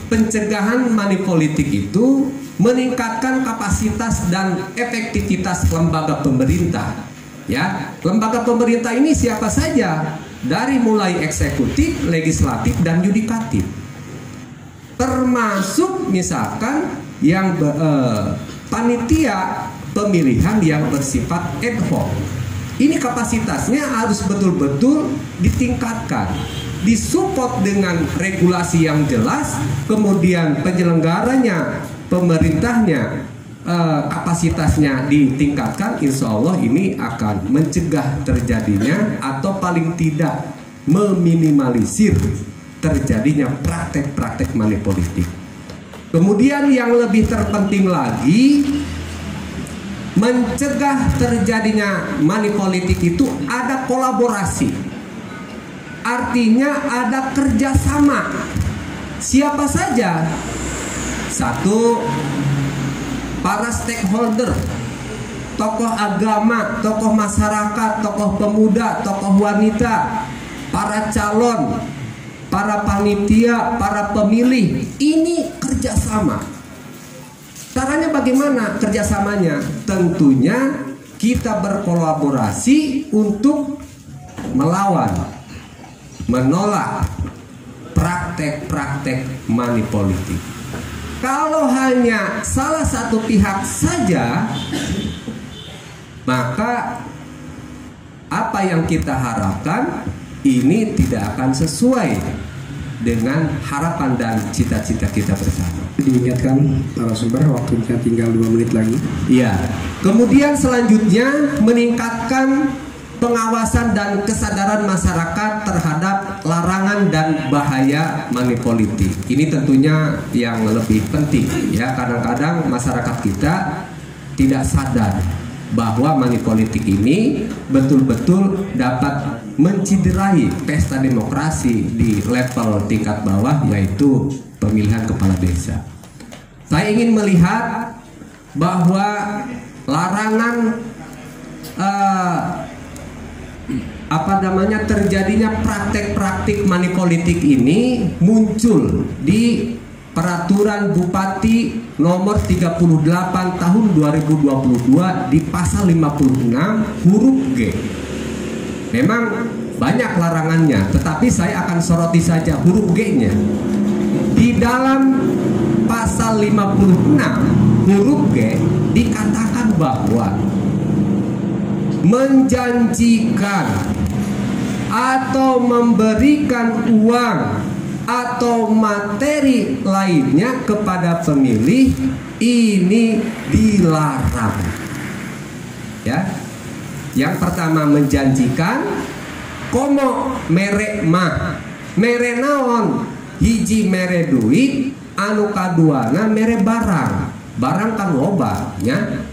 pencegahan money politik itu meningkatkan kapasitas dan efektivitas lembaga pemerintah. Ya, lembaga pemerintah ini siapa saja, dari mulai eksekutif, legislatif, dan yudikatif. Termasuk misalkan yang panitia pemilihan yang bersifat ad hoc. Ini kapasitasnya harus betul-betul ditingkatkan, disupport dengan regulasi yang jelas, kemudian penyelenggaranya, pemerintahnya, kapasitasnya ditingkatkan. Insya Allah ini akan mencegah terjadinya atau paling tidak meminimalisir terjadinya praktek-praktek money politik. Kemudian yang lebih terpenting lagi, mencegah terjadinya money politik itu ada kolaborasi. Artinya ada kerjasama. Siapa saja? Satu, para stakeholder, tokoh agama, tokoh masyarakat, tokoh pemuda, tokoh wanita, para calon, para panitia, para pemilih. Ini kerjasama. Caranya bagaimana kerjasamanya? Tentunya kita berkolaborasi untuk melawan, menolak praktek-praktek money politik. Kalau hanya salah satu pihak saja, maka apa yang kita harapkan ini tidak akan sesuai dengan harapan dan cita-cita kita bersama. Diingatkan narasumber, waktunya tinggal 2 menit lagi. Iya. Kemudian selanjutnya meningkatkan pengawasan dan kesadaran masyarakat terhadap larangan dan bahaya money politik. Ini tentunya yang lebih penting ya. Kadang-kadang masyarakat kita tidak sadar bahwa money politik ini betul-betul dapat menciderai pesta demokrasi di level tingkat bawah, yaitu pemilihan kepala desa. Saya ingin melihat bahwa larangan terjadinya praktek-praktik money politik ini muncul di Peraturan Bupati nomor 38 tahun 2022 di pasal 56 huruf G. Memang banyak larangannya, tetapi saya akan soroti saja huruf G-nya. Di dalam pasal 56 huruf G dikatakan bahwa menjanjikan atau memberikan uang atau materi lainnya kepada pemilih ini dilarang. Ya. Yang pertama menjanjikan, komo mere mah, mere naon, hiji mere duit, anu kaduana mere barang kan loba, ya.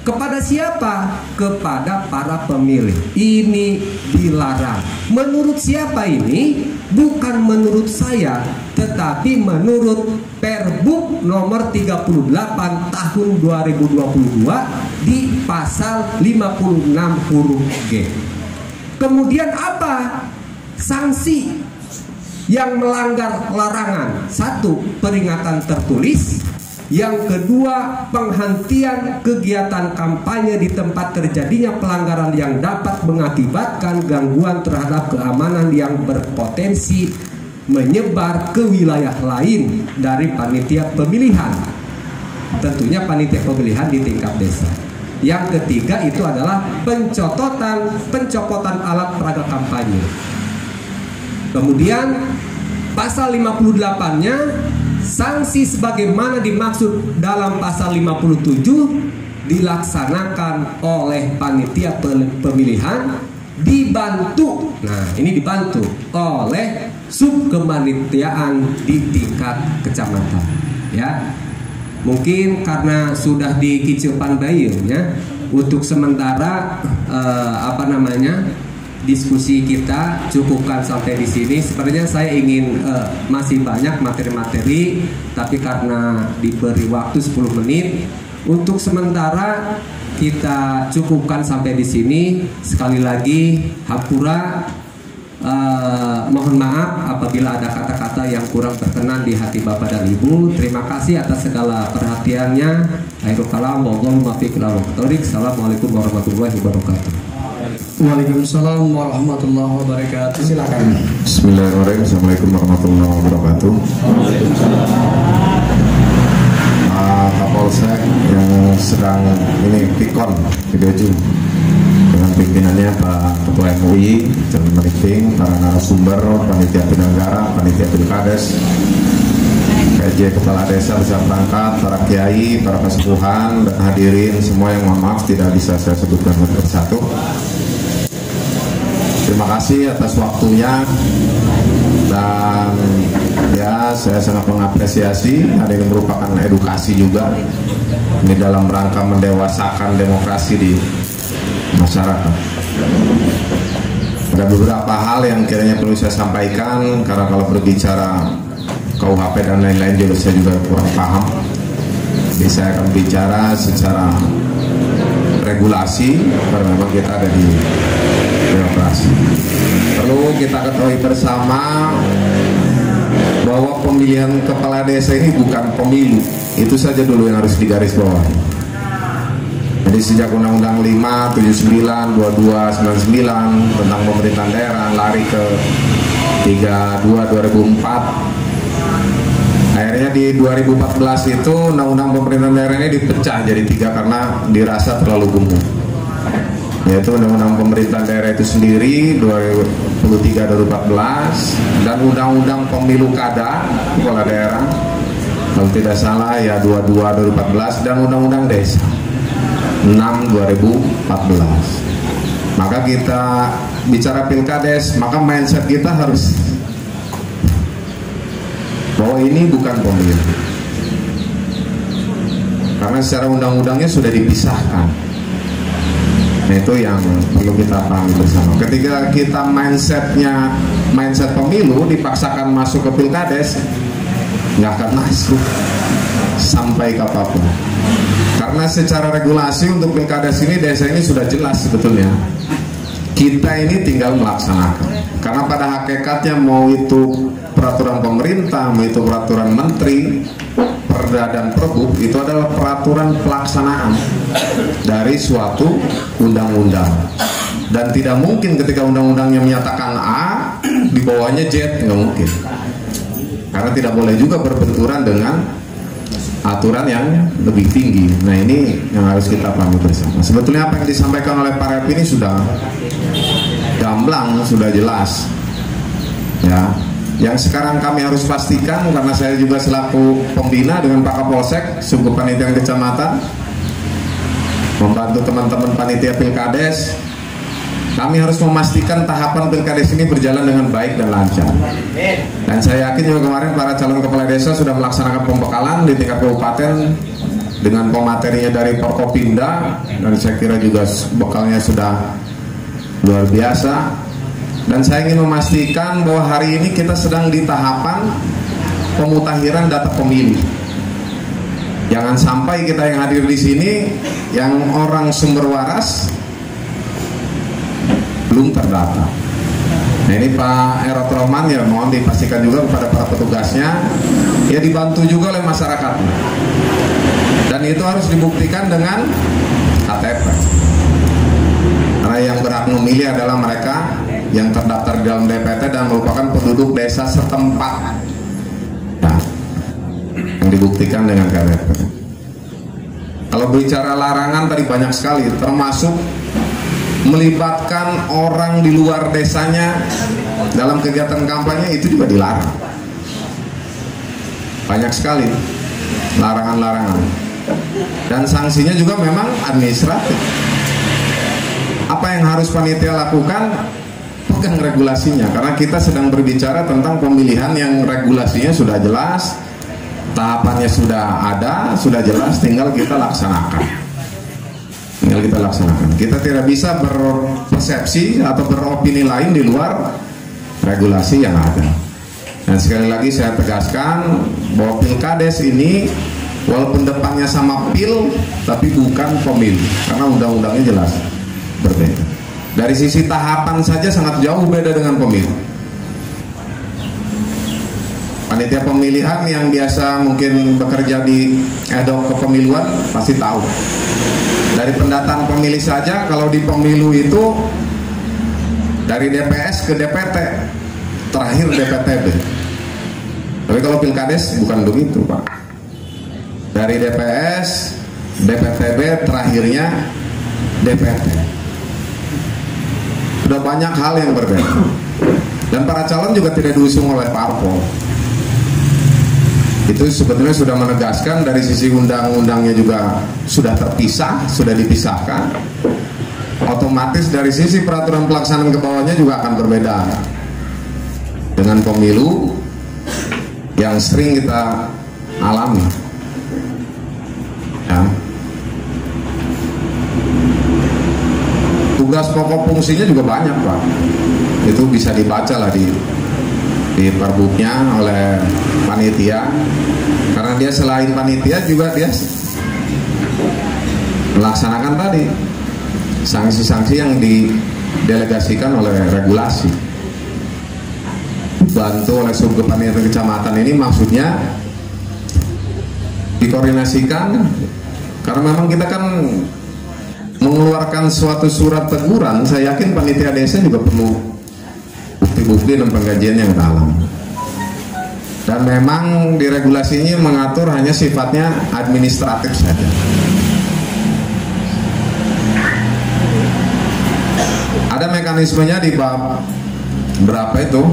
Kepada siapa? Kepada para pemilih. Ini dilarang. Menurut siapa ini? Bukan menurut saya, tetapi menurut Perbuk nomor 38 tahun 2022 di pasal 56 huruf G. Kemudian apa sanksi yang melanggar larangan? Satu, peringatan tertulis. Yang kedua, penghentian kegiatan kampanye di tempat terjadinya pelanggaran yang dapat mengakibatkan gangguan terhadap keamanan yang berpotensi menyebar ke wilayah lain dari panitia pemilihan. Tentunya panitia pemilihan di tingkat desa. Yang ketiga itu adalah pencopotan alat peraga kampanye. Kemudian pasal 58-nya sanksi sebagaimana dimaksud dalam pasal 57 dilaksanakan oleh panitia pemilihan dibantu. Nah, ini dibantu oleh subkepanitiaan di tingkat kecamatan. Ya, mungkin karena sudah dikicilpan bayarnya, untuk sementara diskusi kita cukupkan sampai di sini. Sebenarnya saya ingin masih banyak materi-materi, tapi karena diberi waktu 10 menit, untuk sementara kita cukupkan sampai di sini. Sekali lagi, Hapura, mohon maaf apabila ada kata-kata yang kurang berkenan di hati Bapak dan Ibu. Terima kasih atas segala perhatiannya. Akhirul kalam, wallahu muwaffiq ila aqwamit. Assalamualaikum warahmatullahi wabarakatuh. Waalaikumsalam warahmatullahi wabarakatuh. Silakan. Bismillahirrahmanirrahim. Assalamualaikum warahmatullahi wabarakatuh. Kapolsek yang sedang ini pikon video Zoom dengan pimpinannya Pak Ketua MUI, Jalan Meeting, para narasumber, panitia penyelenggara, panitia pilkades, PJ kepala desa beserta perangkat, para kiai, para kesepuhan dan hadirin semua yang mohon maaf tidak bisa saya sebutkan satu persatu. Terima kasih atas waktunya dan ya saya sangat mengapresiasi. Ada yang merupakan edukasi juga ini dalam rangka mendewasakan demokrasi di masyarakat. Ada beberapa hal yang kiranya perlu saya sampaikan karena kalau berbicara KUHP dan lain-lain juga saya juga kurang paham. Jadi saya akan bicara secara regulasi karena memang kita ada di demokrasi. Perlu kita ketahui bersama bahwa pemilihan kepala desa ini bukan pemilu. Itu saja dulu yang harus digarisbawahi. Jadi sejak Undang-Undang 5, 79, 22, 99 tentang pemerintahan daerah lari ke 32 2004. Akhirnya di 2014 itu Undang-Undang pemerintahan daerah ini dipecah jadi 3 karena dirasa terlalu gemuk. Yaitu Undang-Undang pemerintahan daerah itu sendiri 2023-2014 dan Undang-Undang pemilu kada kepala daerah kalau tidak salah ya 22-2014 dan Undang-Undang desa 6-2014. Maka kita bicara pilkades, maka mindset kita harus bahwa ini bukan pemilu karena secara undang-undangnya sudah dipisahkan. Nah itu yang perlu kita pahami bersama. Ketika kita mindset pemilu dipaksakan masuk ke pilkades, nggak akan masuk sampai kapanpun. Karena secara regulasi untuk pilkades ini desa ini sudah jelas sebetulnya. Kita ini tinggal melaksanakan. Karena pada hakikatnya mau itu peraturan pemerintah, mau itu peraturan menteri, perda dan perbuk, itu adalah peraturan pelaksanaan dari suatu undang-undang. Dan tidak mungkin ketika undang-undangnya menyatakan A, di bawahnya Z, nggak mungkin. Karena tidak boleh juga berbenturan dengan aturan yang lebih tinggi. Nah ini yang harus kita pahami bersama. Sebetulnya apa yang disampaikan oleh Pak Rep ini sudah gamblang, sudah jelas. Ya, yang sekarang kami harus pastikan karena saya juga selaku pembina dengan Pak Kapolsek, suku panitia kecamatan, membantu teman-teman panitia pilkades. Kami harus memastikan tahapan pilkades ini berjalan dengan baik dan lancar. Dan saya yakin juga kemarin para calon kepala desa sudah melaksanakan pembekalan di tingkat kabupaten dengan pematerinya dari Forkopimda, dan saya kira juga bekalnya sudah luar biasa. Dan saya ingin memastikan bahwa hari ini kita sedang di tahapan pemutahiran data pemilih. Jangan sampai kita yang hadir di sini yang orang sumber waras belum terdata. Nah ini Pak Erot Roman ya mohon dipastikan juga kepada para petugasnya ya dibantu juga oleh masyarakat. Dan itu harus dibuktikan dengan KTP. Karena yang berhak memilih adalah mereka yang terdaftar di dalam DPT dan merupakan penduduk desa setempat. Nah, yang dibuktikan dengan KTP. Kalau bicara larangan tadi banyak sekali, termasuk melibatkan orang di luar desanya dalam kegiatan kampanye itu juga dilarang. Banyak sekali larangan-larangan. Dan sanksinya juga memang administratif. Apa yang harus panitia lakukan? Pegang regulasinya, karena kita sedang berbicara tentang pemilihan yang regulasinya sudah jelas, tahapannya sudah ada, sudah jelas, tinggal kita laksanakan. Kita tidak bisa berpersepsi atau beropini lain di luar regulasi yang ada. Dan sekali lagi saya tegaskan bahwa Pilkades ini walaupun depannya sama pil, tapi bukan pemilu, karena undang-undangnya jelas berbeda. Dari sisi tahapan saja sangat jauh beda dengan pemilu. Panitia pemilihan yang biasa mungkin bekerja di ad hoc kepemiluan pasti tahu. Dari pendataan pemilih saja, kalau di pemilu itu dari DPS ke DPT, terakhir DPTB. Tapi kalau Pilkades bukan begitu, Pak. Dari DPS, DPTB, terakhirnya DPT. Sudah banyak hal yang berbeda. Dan para calon juga tidak diusung oleh parpol. Itu sebetulnya sudah menegaskan dari sisi undang-undangnya juga sudah terpisah, sudah dipisahkan. Otomatis dari sisi peraturan pelaksanaan ke bawahnya juga akan berbeda dengan pemilu yang sering kita alami. Ya. Tugas pokok fungsinya juga banyak, Pak. Itu bisa dibaca lah di perbuknya oleh panitia, karena dia selain panitia juga dia melaksanakan tadi sanksi-sanksi yang didelegasikan oleh regulasi. Bantu oleh subkepanitiaan kecamatan ini maksudnya dikoordinasikan, karena memang kita kan mengeluarkan suatu surat teguran. Saya yakin panitia desa juga perlu bukti-bukti dan pengkajian yang dalam. Dan memang di regulasinya mengatur hanya sifatnya administratif saja. Ada mekanismenya di bab berapa itu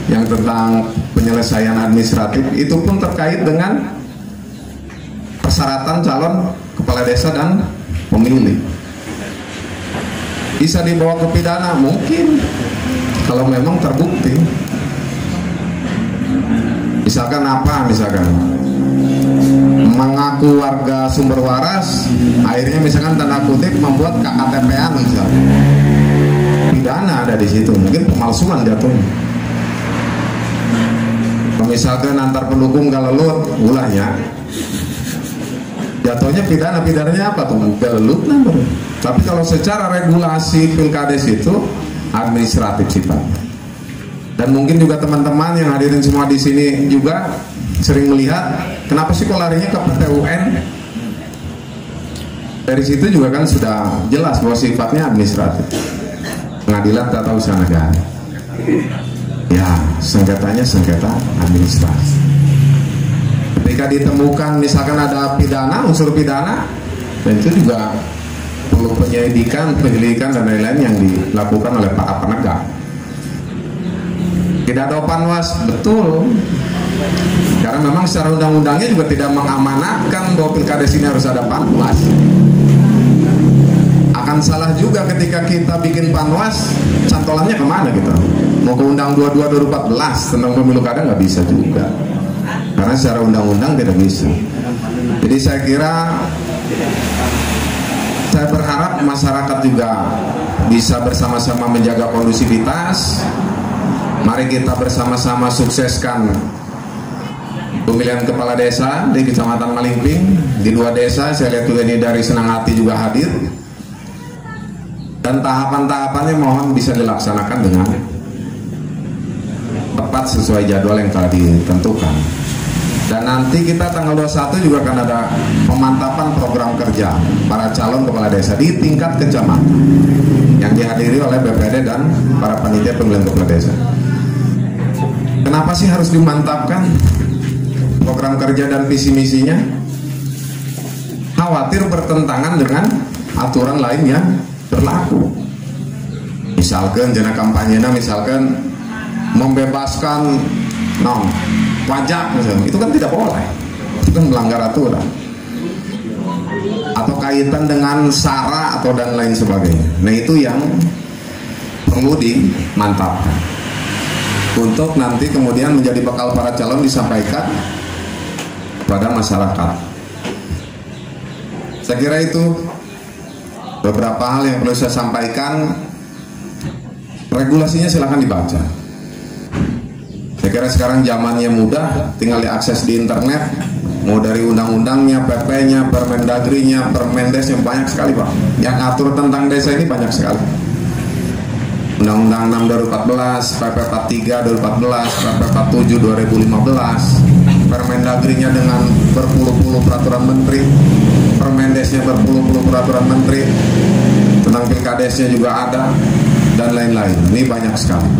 yang tentang penyelesaian administratif, itu pun terkait dengan persyaratan calon kepala desa dan pemilih. Bisa dibawa ke pidana mungkin kalau memang terbukti. Misalkan apa, misalkan mengaku warga sumber waras, akhirnya misalkan tanda kutip membuat KKTP-an misalnya, pidana ada di situ, mungkin pemalsuan jatuhnya. Misalkan antar pendukung galelut, ulahnya jatuhnya pidananya apa tuh? Galelut nomor. Tapi kalau secara regulasi Pilkades itu administratif sifatnya. Dan mungkin juga teman-teman yang hadirin semua di sini juga sering melihat kenapa sih kok larinya ke PT-UN? Dari situ juga kan sudah jelas bahwa sifatnya administratif. Pengadilan Tata Usaha Negara. Ya, sengketanya sengketa administrasi. Ketika ditemukan misalkan ada pidana, unsur pidana, dan itu juga perlu penyelidikan dan lain-lain yang dilakukan oleh para penegak. Tidak ada panwas, betul. Karena memang secara undang-undangnya juga tidak mengamanatkan bahwa Pilkades ini harus ada panwas. Akan salah juga ketika kita bikin panwas, cantolannya kemana kita? Mau ke Undang 22 2014 tentang pemilu kada nggak bisa juga, karena secara undang-undang tidak bisa. Jadi saya kira, saya berharap masyarakat juga bisa bersama-sama menjaga kondusivitas. Mari kita bersama-sama sukseskan pemilihan kepala desa di Kecamatan Malingping, di 2 desa. Saya lihat juga ini dari Senang Hati juga hadir. Dan tahapan-tahapannya mohon bisa dilaksanakan dengan tepat sesuai jadwal yang telah ditentukan. Dan nanti kita tanggal 21 juga akan ada pemantapan program kerja para calon kepala desa di tingkat kecamatan yang dihadiri oleh BPD dan para panitia pemilihan kepala desa. Kenapa sih harus dimantapkan program kerja dan visi misinya? Khawatir bertentangan dengan aturan lain yang berlaku. Misalkan jana kampanyenya misalkan membebaskan pajak misalnya, itu kan tidak boleh, itu kan melanggar aturan. Atau kaitan dengan SARA atau dan lain sebagainya. Nah itu yang perlu dimantapkan untuk nanti kemudian menjadi bekal para calon disampaikan kepada masyarakat. Saya kira itu beberapa hal yang perlu saya sampaikan regulasinya silahkan dibaca. Saya kira sekarang zamannya mudah, tinggal diakses di internet, mau dari undang-undangnya, PP-nya, Permendagrinya, Permendesnya, banyak sekali Pak. Yang atur tentang desa ini banyak sekali. Undang-Undang 6 2014, PP 43 2014, PP 47 2015, Permendagrinya dengan berpuluh-puluh peraturan menteri, Permendesnya berpuluh-puluh peraturan menteri, tentang Pilkadesnya juga ada, dan lain-lain. Ini banyak sekali.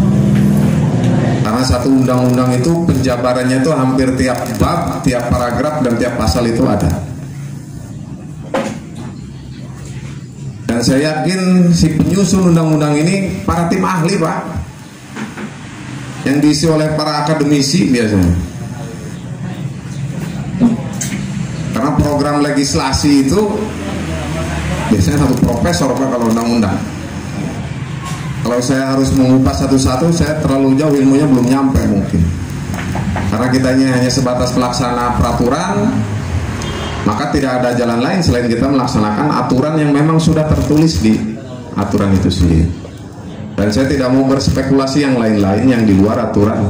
Karena satu undang-undang itu penjabarannya itu hampir tiap bab, tiap paragraf, dan tiap pasal itu ada. Dan saya yakin si penyusun undang-undang ini para tim ahli Pak, yang diisi oleh para akademisi biasanya. Karena program legislasi itu biasanya satu profesor Pak kalau undang-undang. Kalau saya harus mengupas satu-satu, saya terlalu jauh, ilmunya belum nyampe mungkin. Karena kitanya hanya sebatas pelaksana peraturan, maka tidak ada jalan lain selain kita melaksanakan aturan yang memang sudah tertulis di aturan itu sendiri. Dan saya tidak mau berspekulasi yang lain-lain yang di luar aturan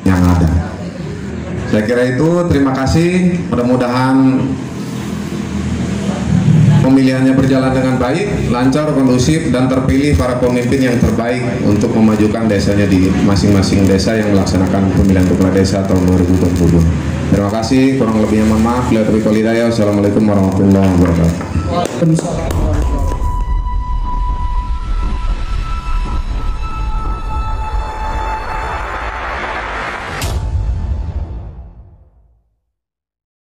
yang ada. Saya kira itu, terima kasih. Mudah-mudahan pemilihannya berjalan dengan baik, lancar, kondusif, dan terpilih para pemimpin yang terbaik untuk memajukan desanya di masing-masing desa yang melaksanakan pemilihan kepala desa tahun 2022. Terima kasih, kurang lebihnya mohon maaf. Wassalamualaikum warahmatullahi wabarakatuh.